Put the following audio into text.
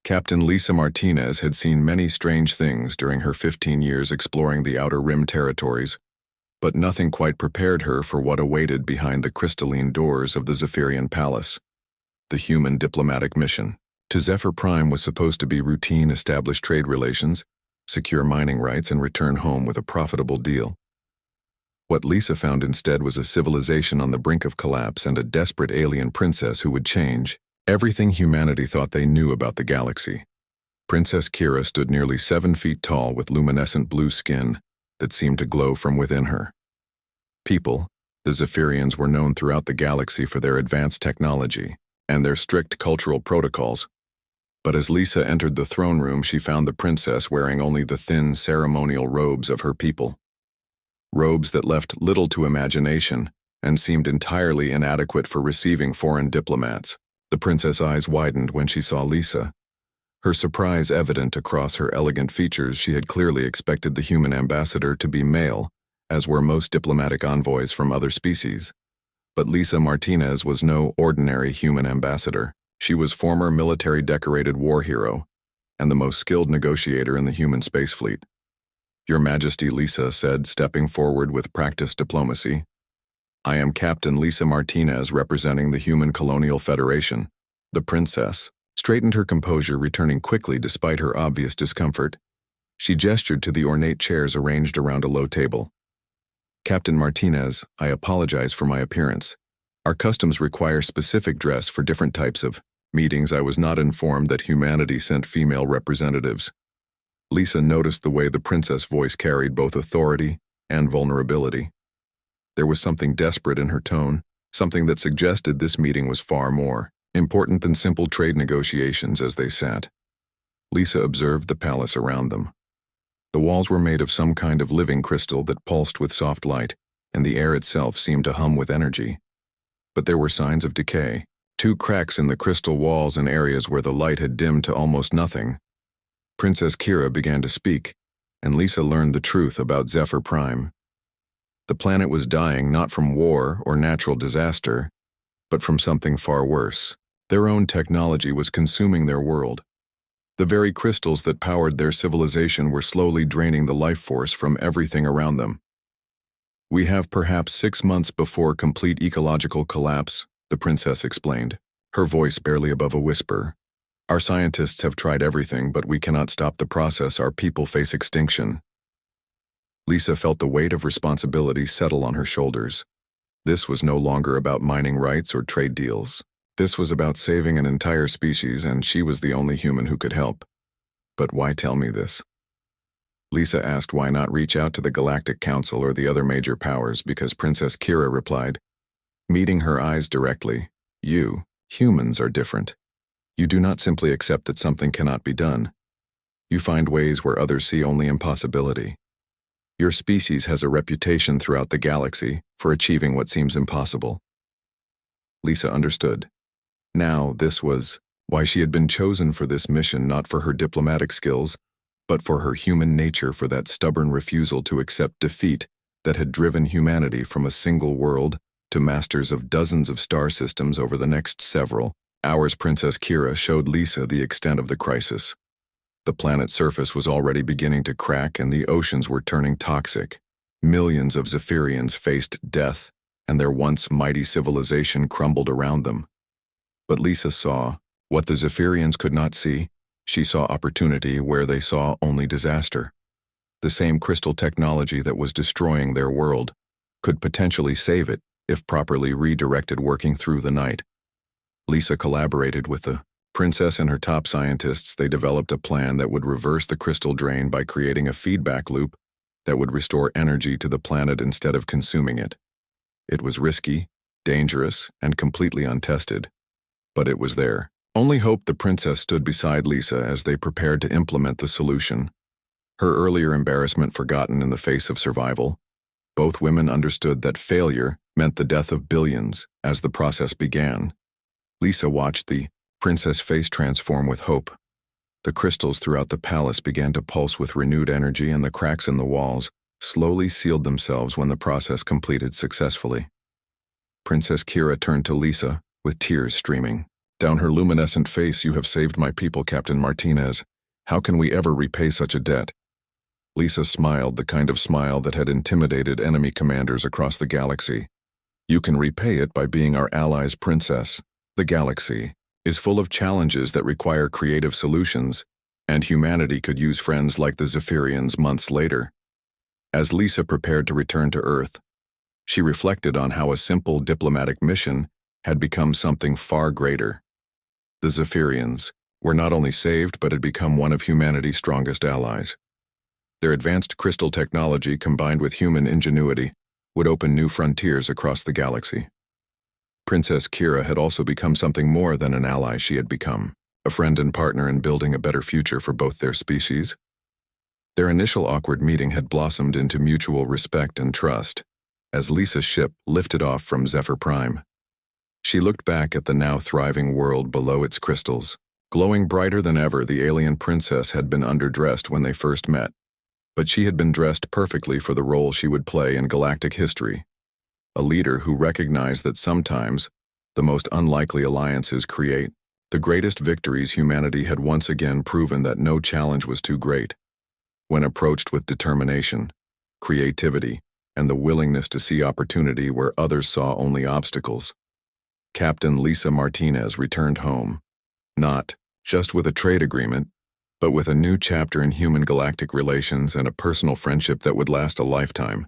Captain Lisa Martinez had seen many strange things during her 15 years exploring the Outer Rim territories, but nothing quite prepared her for what awaited behind the crystalline doors of the Zephyrian Palace. The human diplomatic mission to Zephyr Prime was supposed to be routine, established trade relations, secure mining rights, and return home with a profitable deal. What Lisa found instead was a civilization on the brink of collapse and a desperate alien princess who would change everything humanity thought they knew about the galaxy. Princess Kira stood nearly 7 feet tall with luminescent blue skin that seemed to glow from within her. People, the Zephyrians, were known throughout the galaxy for their advanced technology and their strict cultural protocols. But as Lisa entered the throne room, she found the princess wearing only the thin ceremonial robes of her people. Robes that left little to imagination and seemed entirely inadequate for receiving foreign diplomats. The princess' eyes widened when she saw Lisa. Her surprise evident across her elegant features. She had clearly expected the human ambassador to be male, as were most diplomatic envoys from other species. But Lisa Martinez was no ordinary human ambassador. She was former military-decorated war hero and the most skilled negotiator in the human space fleet. "Your Majesty," Lisa said, stepping forward with practiced diplomacy. "I am Captain Lisa Martinez, representing the Human Colonial Federation." The princess straightened her composure, returning quickly despite her obvious discomfort. She gestured to the ornate chairs arranged around a low table. "Captain Martinez, I apologize for my appearance. Our customs require specific dress for different types of meetings. I was not informed that humanity sent female representatives." Lisa noticed the way the princess' voice carried both authority and vulnerability. There was something desperate in her tone, something that suggested this meeting was far more important than simple trade negotiations. As they sat, Lisa observed the palace around them. The walls were made of some kind of living crystal that pulsed with soft light, and the air itself seemed to hum with energy. But there were signs of decay. 2 cracks in the crystal walls in areas where the light had dimmed to almost nothing. Princess Kira began to speak, and Lisa learned the truth about Zephyr Prime. The planet was dying not from war or natural disaster, but from something far worse. Their own technology was consuming their world. The very crystals that powered their civilization were slowly draining the life force from everything around them. "We have perhaps 6 months before complete ecological collapse," the princess explained, her voice barely above a whisper. "Our scientists have tried everything, but we cannot stop the process. Our people face extinction." Lisa felt the weight of responsibility settle on her shoulders. This was no longer about mining rights or trade deals. This was about saving an entire species, and she was the only human who could help. "But why tell me this?" Lisa asked. "Why not reach out to the Galactic Council or the other major powers?" Because Princess Kira replied, meeting her eyes directly, "You, humans, are different. You do not simply accept that something cannot be done. You find ways where others see only impossibility. Your species has a reputation throughout the galaxy for achieving what seems impossible." Lisa understood. Now, this was why she had been chosen for this mission, not for her diplomatic skills, but for her human nature, for that stubborn refusal to accept defeat that had driven humanity from a single world to masters of dozens of star systems over the next several hours. Princess Kira showed Lisa the extent of the crisis. The planet's surface was already beginning to crack, and the oceans were turning toxic. Millions of Zephyrians faced death, and their once mighty civilization crumbled around them. But Lisa saw what the Zephyrians could not see. She saw opportunity where they saw only disaster. The same crystal technology that was destroying their world could potentially save it if properly redirected. Working through the night, Lisa collaborated with the princess and her top scientists. They developed a plan that would reverse the crystal drain by creating a feedback loop that would restore energy to the planet instead of consuming it. It was risky, dangerous, and completely untested. But it was there. Only hope. The princess stood beside Lisa as they prepared to implement the solution. Her earlier embarrassment forgotten in the face of survival, both women understood that failure meant the death of billions. As the process began, Lisa watched the princess' face transform with hope. The crystals throughout the palace began to pulse with renewed energy, and the cracks in the walls slowly sealed themselves when the process completed successfully. Princess Kira turned to Lisa with tears streaming. Down her luminescent face, "You have saved my people, Captain Martinez. How can we ever repay such a debt?" Lisa smiled, the kind of smile that had intimidated enemy commanders across the galaxy. "You can repay it by being our allies, Princess. The galaxy is full of challenges that require creative solutions, and humanity could use friends like the Zephyrians." Months later, as Lisa prepared to return to Earth, she reflected on how a simple diplomatic mission had become something far greater. The Zephyrians were not only saved but had become one of humanity's strongest allies. Their advanced crystal technology, combined with human ingenuity, would open new frontiers across the galaxy. Princess Kira had also become something more than an ally. She had become a friend and partner in building a better future for both their species. Their initial awkward meeting had blossomed into mutual respect and trust as Lisa's ship lifted off from Zephyr Prime. She looked back at the now thriving world below its crystals. Glowing brighter than ever, the alien princess had been underdressed when they first met, but she had been dressed perfectly for the role she would play in galactic history. A leader who recognized that sometimes the most unlikely alliances create the greatest victories. Humanity had once again proven that no challenge was too great when approached with determination, creativity, and the willingness to see opportunity where others saw only obstacles. Captain Lisa Martinez returned home, not just with a trade agreement, but with a new chapter in human galactic relations and a personal friendship that would last a lifetime.